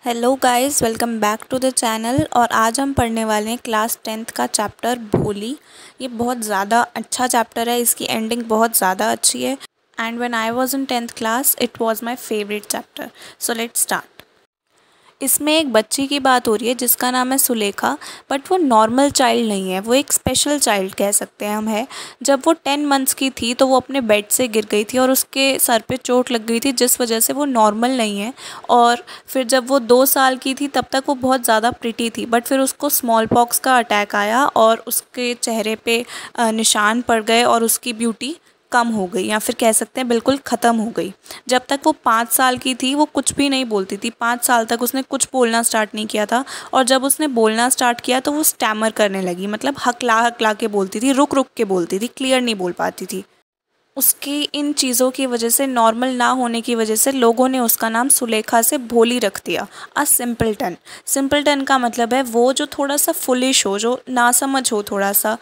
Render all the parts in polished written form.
Hello guys, welcome back to the channel. और आज हम पढ़ने वाले हैं क्लास 10th का चैप्टर भोली। ये बहुत ज़्यादा अच्छा चैप्टर है, इसकी एंडिंग बहुत ज़्यादा अच्छी है and when I was in 10th class it was my favourite chapter. So let's start. इसमें एक बच्ची की बात हो रही है जिसका नाम है सुलेखा, बट वो नॉर्मल चाइल्ड नहीं है, वो एक स्पेशल चाइल्ड कह सकते हैं हम है। जब वो 10 मंथ्स की थी तो वो अपने बेड से गिर गई थी और उसके सर पे चोट लग गई थी जिस वजह से वो नॉर्मल नहीं है। और फिर जब वो 2 साल की थी तब तक वो बहुत ज़्यादा प्रिटी थी, बट फिर उसको स्मॉल पॉक्स का अटैक आया और उसके चेहरे पे निशान पड़ गए और उसकी ब्यूटी कम हो गई, या फिर कह सकते हैं बिल्कुल ख़त्म हो गई। जब तक वो 5 साल की थी वो कुछ भी नहीं बोलती थी। 5 साल तक उसने कुछ बोलना स्टार्ट नहीं किया था, और जब उसने बोलना स्टार्ट किया तो वो स्टैमर करने लगी, मतलब हकला हकला के बोलती थी, रुक रुक के बोलती थी, क्लियर नहीं बोल पाती थी। उसकी इन चीज़ों की वजह से, नॉर्मल ना होने की वजह से, लोगों ने उसका नाम सुलेखा से भोली रख दिया। अ सिंपलटन। सिंपलटन का मतलब है वो जो थोड़ा सा फुलिश हो, जो नासमझ हो, थोड़ा सा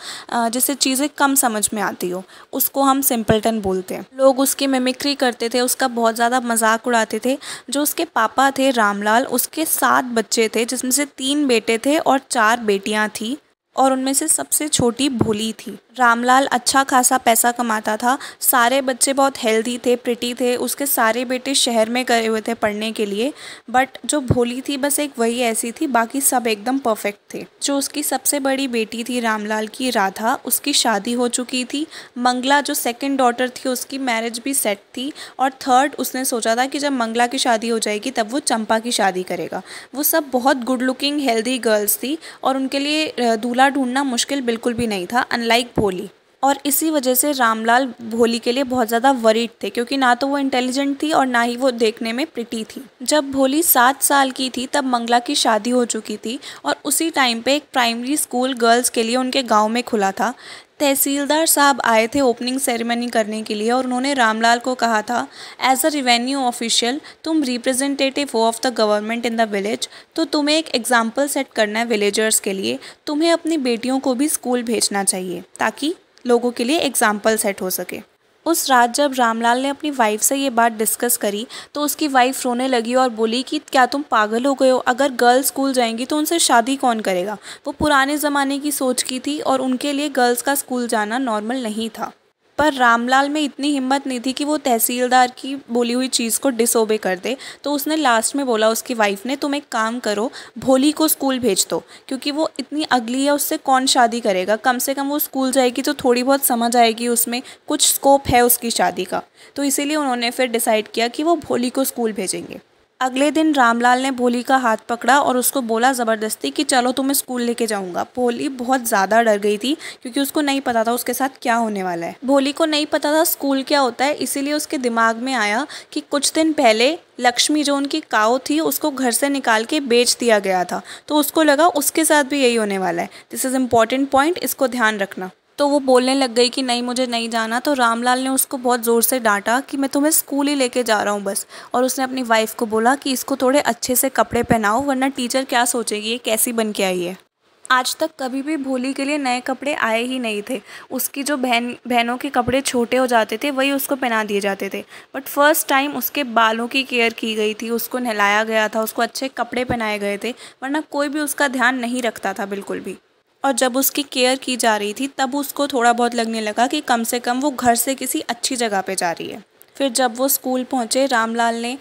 जिसे चीज़ें कम समझ में आती हो, उसको हम सिंपलटन बोलते हैं। लोग उसकी मिमिक्री करते थे, उसका बहुत ज़्यादा मजाक उड़ाते थे। जो उसके पापा थे रामलाल, उसके 7 बच्चे थे जिसमें से 3 बेटे थे और 4 बेटियाँ थीं, और उनमें से सबसे छोटी भोली थी। रामलाल अच्छा खासा पैसा कमाता था, सारे बच्चे बहुत हेल्दी थे, प्रिटी थे, उसके सारे बेटे शहर में गए हुए थे पढ़ने के लिए, बट जो भोली थी बस एक वही ऐसी थी, बाकी सब एकदम परफेक्ट थे। जो उसकी सबसे बड़ी बेटी थी रामलाल की, राधा, उसकी शादी हो चुकी थी। मंगला जो सेकंड डॉटर थी उसकी मैरिज भी सेट थी, और थर्ड उसने सोचा था कि जब मंगला की शादी हो जाएगी तब वो चंपा की शादी करेगा। वो सब बहुत गुड लुकिंग हेल्दी गर्ल्स थी और उनके लिए दूल्हा ढूंढना मुश्किल बिल्कुल भी नहीं था, अनलाइक भोली। और इसी वजह से रामलाल भोली के लिए बहुत ज़्यादा वरीड थे, क्योंकि ना तो वो इंटेलिजेंट थी और ना ही वो देखने में प्रिटी थी। जब भोली 7 साल की थी तब मंगला की शादी हो चुकी थी, और उसी टाइम पे एक प्राइमरी स्कूल गर्ल्स के लिए उनके गांव में खुला था। तहसीलदार साहब आए थे ओपनिंग सेरेमनी करने के लिए, और उन्होंने रामलाल को कहा था, एज अ रेवेन्यू ऑफिशियल तुम रिप्रेजेंटेटिव हो of the government in the village, तो तुम्हें एक एग्जाम्पल सेट करना है विलेजर्स के लिए। तुम्हें अपनी बेटियों को भी स्कूल भेजना चाहिए ताकि लोगों के लिए एग्जाम्पल सेट हो सके। उस रात जब रामलाल ने अपनी वाइफ से ये बात डिस्कस करी तो उसकी वाइफ रोने लगी और बोली कि क्या तुम पागल हो गए हो, अगर गर्ल्स स्कूल जाएंगी तो उनसे शादी कौन करेगा। वो पुराने ज़माने की सोच की थी और उनके लिए गर्ल्स का स्कूल जाना नॉर्मल नहीं था। पर रामलाल में इतनी हिम्मत नहीं थी कि वो तहसीलदार की बोली हुई चीज़ को डिसोबे कर दे, तो उसने लास्ट में बोला उसकी वाइफ ने, तुम एक काम करो, भोली को स्कूल भेज दो, क्योंकि वो इतनी अगली है, उससे कौन शादी करेगा। कम से कम वो स्कूल जाएगी तो थोड़ी बहुत समझ आएगी, उसमें कुछ स्कोप है उसकी शादी का। तो इसीलिए उन्होंने फिर डिसाइड किया कि वो भोली को स्कूल भेजेंगे। अगले दिन रामलाल ने भोली का हाथ पकड़ा और उसको बोला ज़बरदस्ती कि चलो तुम्हें स्कूल लेके जाऊंगा। भोली बहुत ज़्यादा डर गई थी, क्योंकि उसको नहीं पता था उसके साथ क्या होने वाला है। भोली को नहीं पता था स्कूल क्या होता है, इसीलिए उसके दिमाग में आया कि कुछ दिन पहले लक्ष्मी जो उनकी काऊ थी उसको घर से निकाल के बेच दिया गया था, तो उसको लगा उसके साथ भी यही होने वाला है। दिस इज़ इम्पॉर्टेंट पॉइंट, इसको ध्यान रखना। तो वो बोलने लग गई कि नहीं मुझे नहीं जाना, तो रामलाल ने उसको बहुत ज़ोर से डांटा कि मैं तुम्हें स्कूल ही लेके जा रहा हूँ बस। और उसने अपनी वाइफ को बोला कि इसको थोड़े अच्छे से कपड़े पहनाओ, वरना टीचर क्या सोचेगी ये कैसी बन के आई है। आज तक कभी भी भोली के लिए नए कपड़े आए ही नहीं थे। उसकी जो बहनों के कपड़े छोटे हो जाते थे वही उसको पहना दिए जाते थे, बट फर्स्ट टाइम उसके बालों की केयर की गई थी, उसको नहलाया गया था, उसको अच्छे कपड़े पहनाए गए थे, वरना कोई भी उसका ध्यान नहीं रखता था बिल्कुल भी। और जब उसकी केयर की जा रही थी तब उसको थोड़ा बहुत लगने लगा कि कम से कम वो घर से किसी अच्छी जगह पे जा रही है। फिर जब वो स्कूल पहुँचे, रामलाल ने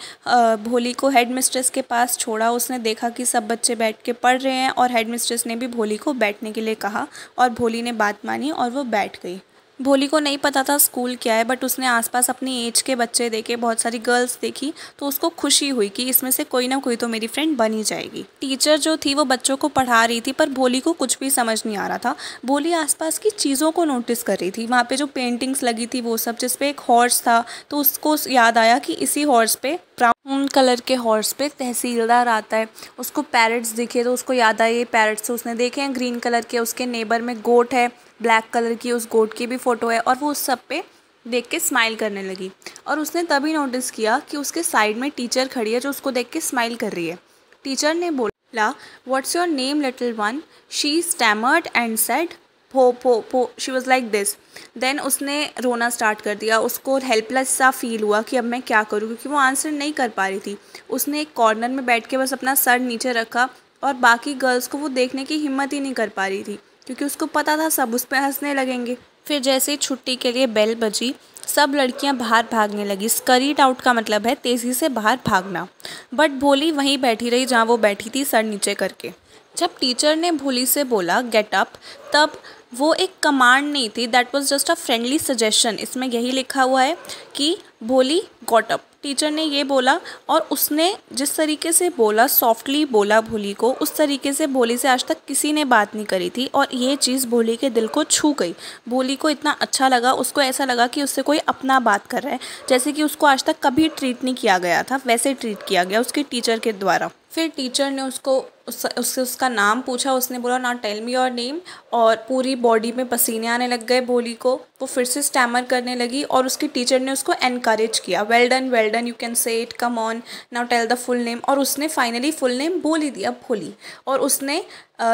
भोली को हेड मिस्ट्रेस के पास छोड़ा। उसने देखा कि सब बच्चे बैठ के पढ़ रहे हैं, और हेड मिस्ट्रेस ने भी भोली को बैठने के लिए कहा, और भोली ने बात मानी और वो बैठ गई। भोली को नहीं पता था स्कूल क्या है, बट उसने आसपास अपनी एज के बच्चे देखे, बहुत सारी गर्ल्स देखी, तो उसको खुशी हुई कि इसमें से कोई ना कोई तो मेरी फ्रेंड बन ही जाएगी। टीचर जो थी वो बच्चों को पढ़ा रही थी, पर भोली को कुछ भी समझ नहीं आ रहा था। भोली आसपास की चीज़ों को नोटिस कर रही थी, वहाँ पे जो पेंटिंग्स लगी थी वो सब, जिसपे एक हॉर्स था, तो उसको याद आया कि इसी हॉर्स पे, ब्राउन कलर के हॉर्स पे तहसीलदार आता है। उसको पैरट्स दिखे तो उसको याद आया ये पैरट्स उसने देखे हैं ग्रीन कलर के। उसके नेबर में गोट है ब्लैक कलर की, उस गोट की भी फ़ोटो है, और वो उस सब पे देख के स्माइल करने लगी। और उसने तभी नोटिस किया कि उसके साइड में टीचर खड़ी है जो उसको देख के स्माइल कर रही है। टीचर ने बोला, what's your name little one? She stammered and said, po po po, she was like this. Then उसने रोना स्टार्ट कर दिया, उसको हेल्पलेस सा फील हुआ कि अब मैं क्या करूँ, क्योंकि वो आंसर नहीं कर पा रही थी। उसने एक कॉर्नर में बैठ के बस अपना सर नीचे रखा और बाकी गर्ल्स को वो देखने की हिम्मत ही नहीं कर पा रही थी, क्योंकि उसको पता था सब उस पर हंसने लगेंगे। फिर जैसे ही छुट्टी के लिए बेल बजी, सब लड़कियां बाहर भागने लगी। स्करीड आउट का मतलब है तेज़ी से बाहर भागना। बट भोली वहीं बैठी रही जहाँ वो बैठी थी, सर नीचे करके। जब टीचर ने भोली से बोला गेट अप, तब वो एक कमांड नहीं थी, that was just a friendly suggestion. इसमें यही लिखा हुआ है कि भोली गॉट अप। टीचर ने ये बोला और उसने जिस तरीके से बोला, सॉफ्टली बोला भोली को, उस तरीके से भोली से आज तक किसी ने बात नहीं करी थी और ये चीज़ भोली के दिल को छू गई। भोली को इतना अच्छा लगा, उसको ऐसा लगा कि उससे कोई अपना बात कर रहा है, जैसे कि उसको आज तक कभी ट्रीट नहीं किया गया था, वैसे ट्रीट किया गया उसके टीचर के द्वारा। फिर टीचर ने उससे उसका नाम पूछा, उसने बोला ना टेल मी योर नेम, और पूरी बॉडी में पसीने आने लग गए भोली को। वो फिर से स्टैमर करने लगी और उसकी टीचर ने उसको एनकरेज किया, well done, you can say it, come on now tell the full name. और उसने फाइनली फुल नेम बोल ही दिया, भोली। और उसने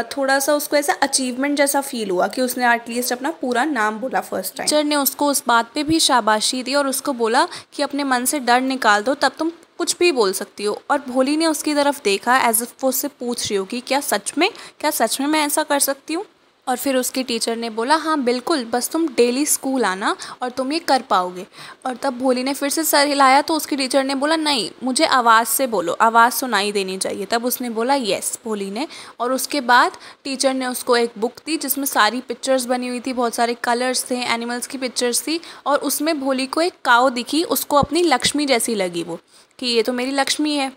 थोड़ा सा उसको ऐसा अचीवमेंट जैसा फील हुआ कि उसने एटलीस्ट अपना पूरा नाम बोला फर्स्ट टाइम। टीचर ने उसको उस बात पे भी शाबाशी दी और उसको बोला कि अपने मन से डर निकाल दो, तब तुम कुछ भी बोल सकती हो। और भोली ने उसकी तरफ देखा एज इफ वो उससे पूछ रही हो कि क्या सच में मैं ऐसा कर सकती हूँ। और फिर उसकी टीचर ने बोला हाँ बिल्कुल, बस तुम डेली स्कूल आना और तुम ये कर पाओगे। और तब भोली ने फिर से सर हिलाया तो उसकी टीचर ने बोला नहीं, मुझे आवाज़ से बोलो, आवाज़ सुनाई देनी चाहिए। तब उसने बोला येस, भोली ने। और उसके बाद टीचर ने उसको एक बुक दी जिसमें सारी पिक्चर्स बनी हुई थी, बहुत सारे कलर्स थे, एनिमल्स की पिक्चर्स थी। और उसमें भोली को एक काऊ दिखी, उसको अपनी लक्ष्मी जैसी लगी वो, कि ये तो मेरी लक्ष्मी है।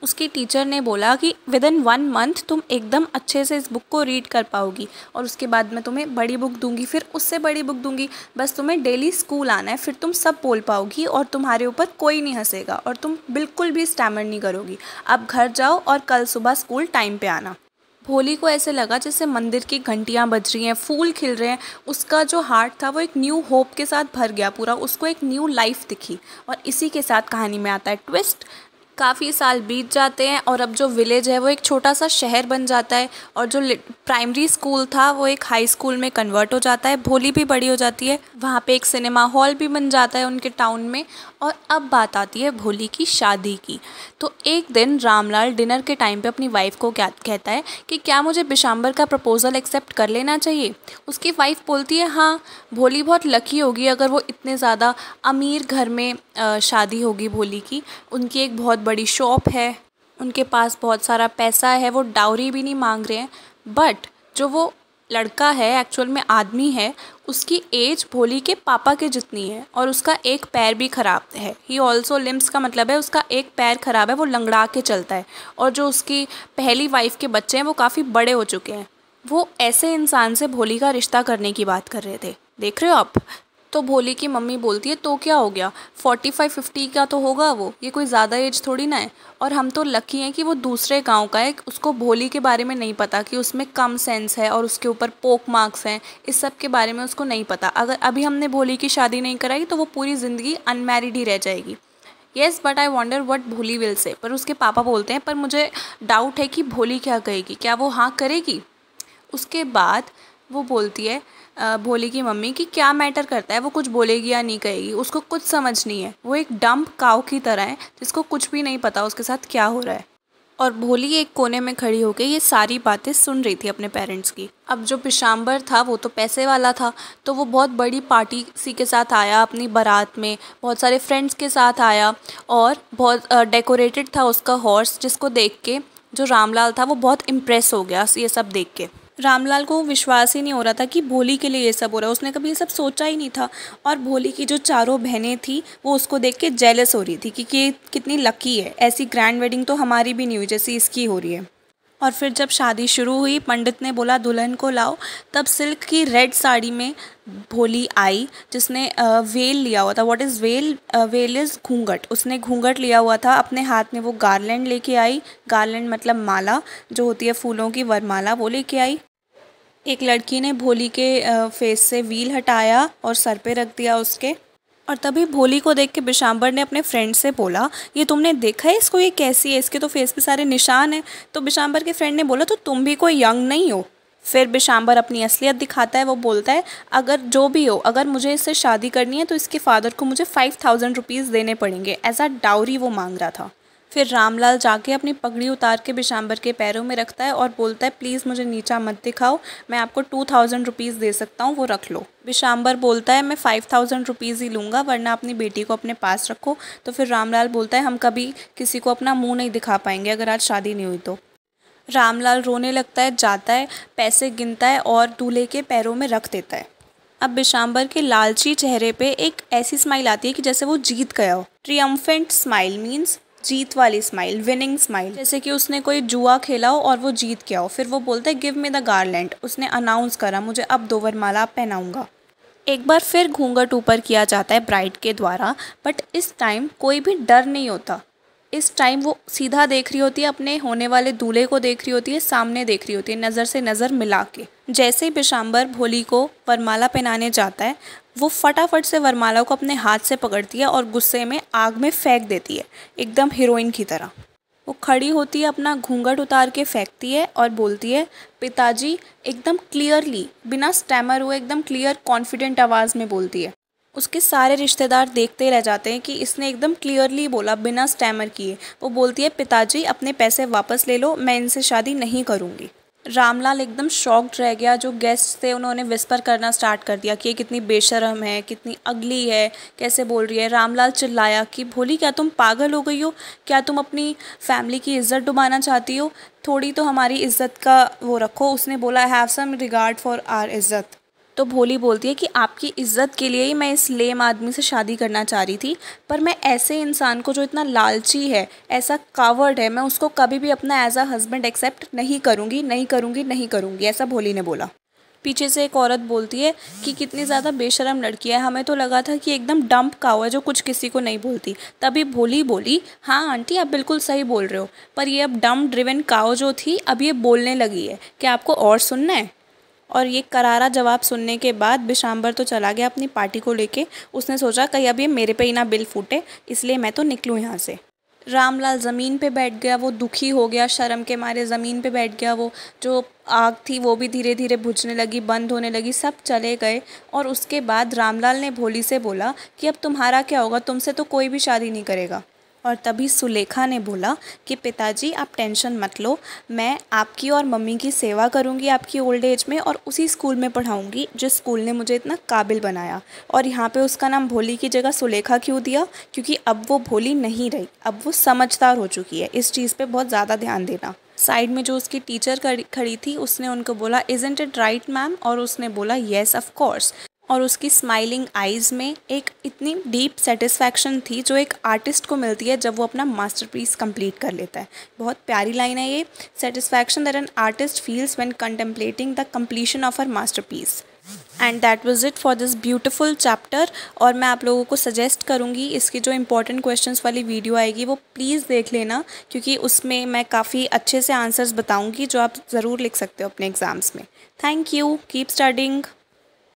उसकी टीचर ने बोला कि विद इन 1 मंथ तुम एकदम अच्छे से इस बुक को रीड कर पाओगी और उसके बाद मैं तुम्हें बड़ी बुक दूंगी, फिर उससे बड़ी बुक दूंगी, बस तुम्हें डेली स्कूल आना है, फिर तुम सब बोल पाओगी और तुम्हारे ऊपर कोई नहीं हंसेगा और तुम बिल्कुल भी स्टैमर नहीं करोगी। अब घर जाओ और कल सुबह स्कूल टाइम पे आना। भोली को ऐसे लगा जैसे मंदिर की घंटियाँ बज रही हैं, फूल खिल रहे हैं। उसका जो हार्ट था वो एक न्यू होप के साथ भर गया पूरा, उसको एक न्यू लाइफ दिखी। और इसी के साथ कहानी में आता है ट्विस्ट। काफ़ी साल बीत जाते हैं और अब जो विलेज है वो एक छोटा सा शहर बन जाता है और जो प्राइमरी स्कूल था वो एक हाई स्कूल में कन्वर्ट हो जाता है। भोली भी बड़ी हो जाती है, वहाँ पे एक सिनेमा हॉल भी बन जाता है उनके टाउन में। और अब बात आती है भोली की शादी की। तो एक दिन रामलाल डिनर के टाइम पे अपनी वाइफ को क्या कहता है कि क्या मुझे बिशाम्बर का प्रपोज़ल एक्सेप्ट कर लेना चाहिए। उसकी वाइफ बोलती है हाँ, भोली बहुत लकी होगी अगर वो इतने ज़्यादा अमीर घर में शादी होगी भोली की। उनकी एक बहुत बड़ी शॉप है, उनके पास बहुत सारा पैसा है, वो डाउरी भी नहीं मांग रहे हैं। बट जो वो लड़का है एक्चुअल में आदमी है, उसकी एज भोली के पापा के जितनी है और उसका एक पैर भी ख़राब है। ही ऑल्सो लिम्स का मतलब है उसका एक पैर ख़राब है, वो लंगड़ा के चलता है। और जो उसकी पहली वाइफ के बच्चे हैं वो काफ़ी बड़े हो चुके हैं। वो ऐसे इंसान से भोली का रिश्ता करने की बात कर रहे थे, देख रहे हो आप। तो भोली की मम्मी बोलती है तो क्या हो गया, 45-50 का तो होगा वो, ये कोई ज़्यादा एज थोड़ी ना है। और हम तो लकी हैं कि वो दूसरे गांव का है, उसको भोली के बारे में नहीं पता कि उसमें कम सेंस है और उसके ऊपर पोक मार्क्स हैं, इस सब के बारे में उसको नहीं पता। अगर अभी हमने भोली की शादी नहीं कराई तो वो पूरी ज़िंदगी अनमैरिड ही रह जाएगी। Yes but I wonder what Bholi will say. पर उसके पापा बोलते हैं पर मुझे डाउट है कि भोली क्या कहेगी, क्या वो हाँ करेगी। उसके बाद वो बोलती है भोली की मम्मी कि क्या मैटर करता है वो कुछ बोलेगी या नहीं कहेगी, उसको कुछ समझ नहीं है, वो एक डम्प काऊ की तरह है जिसको कुछ भी नहीं पता उसके साथ क्या हो रहा है। और भोली एक कोने में खड़ी होकर ये सारी बातें सुन रही थी अपने पेरेंट्स की। अब जो बिशाम्बर था वो तो पैसे वाला था, तो वो बहुत बड़ी पार्टी सी के साथ आया, अपनी बारात में बहुत सारे फ्रेंड्स के साथ आया और बहुत डेकोरेटेड था उसका हॉर्स, जिसको देख के जो रामलाल था वो बहुत इम्प्रेस हो गया ये सब देख के। रामलाल को विश्वास ही नहीं हो रहा था कि भोली के लिए ये सब हो रहा है, उसने कभी ये सब सोचा ही नहीं था। और भोली की जो चारों बहनें थी वो उसको देख के जेलस हो रही थी कि ये कितनी लकी है, ऐसी ग्रैंड वेडिंग तो हमारी भी नहीं हुई जैसी इसकी हो रही है। और फिर जब शादी शुरू हुई, पंडित ने बोला दुल्हन को लाओ, तब सिल्क की रेड साड़ी में भोली आई जिसने वेल लिया हुआ था। What is well? Well is घूंघट। उसने घूंघट लिया हुआ था, अपने हाथ में वो गार्लैंड लेके आई। गार्लैंड मतलब माला जो होती है फूलों की, वरमाला, वो लेके आई। एक लड़की ने भोली के फेस से व्हील हटाया और सर पे रख दिया उसके। और तभी भोली को देख के बिशाम्बर ने अपने फ्रेंड से बोला ये तुमने देखा है इसको, ये कैसी है, इसके तो फेस पे सारे निशान हैं। तो बिशाम्बर के फ्रेंड ने बोला तो तुम भी कोई यंग नहीं हो। फिर बिशाम्बर अपनी असलियत दिखाता है। वो बोलता है अगर जो भी हो, अगर मुझे इससे शादी करनी है तो इसके फादर को मुझे 5000 रुपीज़ देने पड़ेंगे, एज अ डाउरी वो मांग रहा था। फिर रामलाल जाके अपनी पगड़ी उतार के बिशाम्बर के पैरों में रखता है और बोलता है प्लीज़ मुझे नीचा मत दिखाओ, मैं आपको 2000 रुपीज़ दे सकता हूँ, वो रख लो। बिशाम्बर बोलता है मैं 5000 रुपीज़ ही लूँगा, वरना अपनी बेटी को अपने पास रखो। तो फिर रामलाल बोलता है हम कभी किसी को अपना मुँह नहीं दिखा पाएंगे अगर आज शादी नहीं हुई तो। रामलाल रोने लगता है, जाता है, पैसे गिनता है और दूल्हे के पैरों में रख देता है। अब बिशाम्बर के लालची चेहरे पे एक ऐसी स्माइल आती है कि जैसे वो जीत गया हो। ट्रियम्फेंट स्माइल मीन्स जीत वाली स्माइल, विनिंग स्माइल, जैसे कि उसने कोई जुआ खेला हो और वो जीत गया हो। फिर वो बोलता है गिव मी द गार्लैंड, उसने अनाउंस करा मुझे अब 2 वरमाला पहनाऊंगा। एक बार फिर घूंघट ऊपर किया जाता है ब्राइड के द्वारा, बट इस टाइम कोई भी डर नहीं होता। इस टाइम वो सीधा देख रही होती है, अपने होने वाले दूल्हे को देख रही होती है, सामने देख रही होती है, नज़र से नज़र मिला के। जैसे ही बिशाम्बर भोली को वरमाला पहनाने जाता है, वो फटाफट से वरमाला को अपने हाथ से पकड़ती है और गुस्से में आग में फेंक देती है, एकदम हीरोइन की तरह। वो खड़ी होती है, अपना घूंघट उतार के फेंकती है और बोलती है पिताजी, एकदम क्लियरली, बिना स्टैमर हुए, एकदम क्लियर कॉन्फिडेंट आवाज़ में बोलती है। उसके सारे रिश्तेदार देखते रह जाते हैं कि इसने एकदम क्लियरली बोला, बिना स्टैमर किए। वो बोलती है पिताजी अपने पैसे वापस ले लो, मैं इनसे शादी नहीं करूँगी। रामलाल एकदम शॉक्ड रह गया। जो गेस्ट थे उन्होंने विस्पर करना स्टार्ट कर दिया कि ये कितनी बेशर्म है, कितनी अगली है, कैसे बोल रही है। रामलाल चिल्लाया कि भोली क्या तुम पागल हो गई हो, क्या तुम अपनी फैमिली की इज़्ज़त डुबाना चाहती हो, थोड़ी तो हमारी इज़्ज़त का वो रखो। उसने बोला I have some regard for our इज़्ज़त। तो भोली बोलती है कि आपकी इज़्ज़त के लिए ही मैं इस लेम आदमी से शादी करना चाह रही थी, पर मैं ऐसे इंसान को जो इतना लालची है, ऐसा कावर्ड है, मैं उसको कभी भी अपना एज अ हस्बैंड एक्सेप्ट नहीं करूँगी, नहीं करूँगी, नहीं करूँगी, ऐसा भोली ने बोला। पीछे से एक औरत बोलती है कि कितनी ज़्यादा बेशरम लड़की है, हमें तो लगा था कि एकदम डंप काऊ है जो कुछ किसी को नहीं बोलती। तभी भोली बोली हाँ आंटी आप बिल्कुल सही बोल रहे हो, पर ये अब डंप ड्रिवन काऊ जो थी अब ये बोलने लगी है, क्या आपको और सुनना है। और ये करारा जवाब सुनने के बाद बिशाम्बर तो चला गया अपनी पार्टी को लेके। उसने सोचा कहीं अब ये मेरे पे ही ना बिल फूटे, इसलिए मैं तो निकलूँ यहाँ से। रामलाल ज़मीन पे बैठ गया, वो दुखी हो गया, शर्म के मारे ज़मीन पे बैठ गया। वो जो आग थी वो भी धीरे धीरे बुझने लगी, बंद होने लगी, सब चले गए। और उसके बाद रामलाल ने भोली से बोला कि अब तुम्हारा क्या होगा, तुमसे तो कोई भी शादी नहीं करेगा। और तभी सुलेखा ने बोला कि पिताजी आप टेंशन मत लो, मैं आपकी और मम्मी की सेवा करूंगी आपकी ओल्ड एज में, और उसी स्कूल में पढ़ाऊंगी जिस स्कूल ने मुझे इतना काबिल बनाया। और यहाँ पे उसका नाम भोली की जगह सुलेखा क्यों दिया, क्योंकि अब वो भोली नहीं रही, अब वो समझदार हो चुकी है। इस चीज़ पे बहुत ज़्यादा ध्यान देना। साइड में जो उसकी टीचर खड़ी थी उसने उनको बोला इज़न्ट इट राइट मैम, और उसने बोला येस ऑफ कोर्स। और उसकी स्माइलिंग आइज़ में एक इतनी डीप सेटिस्फैक्शन थी जो एक आर्टिस्ट को मिलती है जब वो अपना मास्टरपीस कंप्लीट कर लेता है। बहुत प्यारी लाइन है ये, satisfaction that an artist feels when contemplating the completion of her masterpiece. And that was it for this beautiful chapter. और मैं आप लोगों को सजेस्ट करूँगी इसकी जो इंपॉर्टेंट क्वेश्चंस वाली वीडियो आएगी वो प्लीज़ देख लेना, क्योंकि उसमें मैं काफ़ी अच्छे से आंसर्स बताऊँगी जो आप ज़रूर लिख सकते हो अपने एग्ज़ाम्स में। Thank you, keep studying.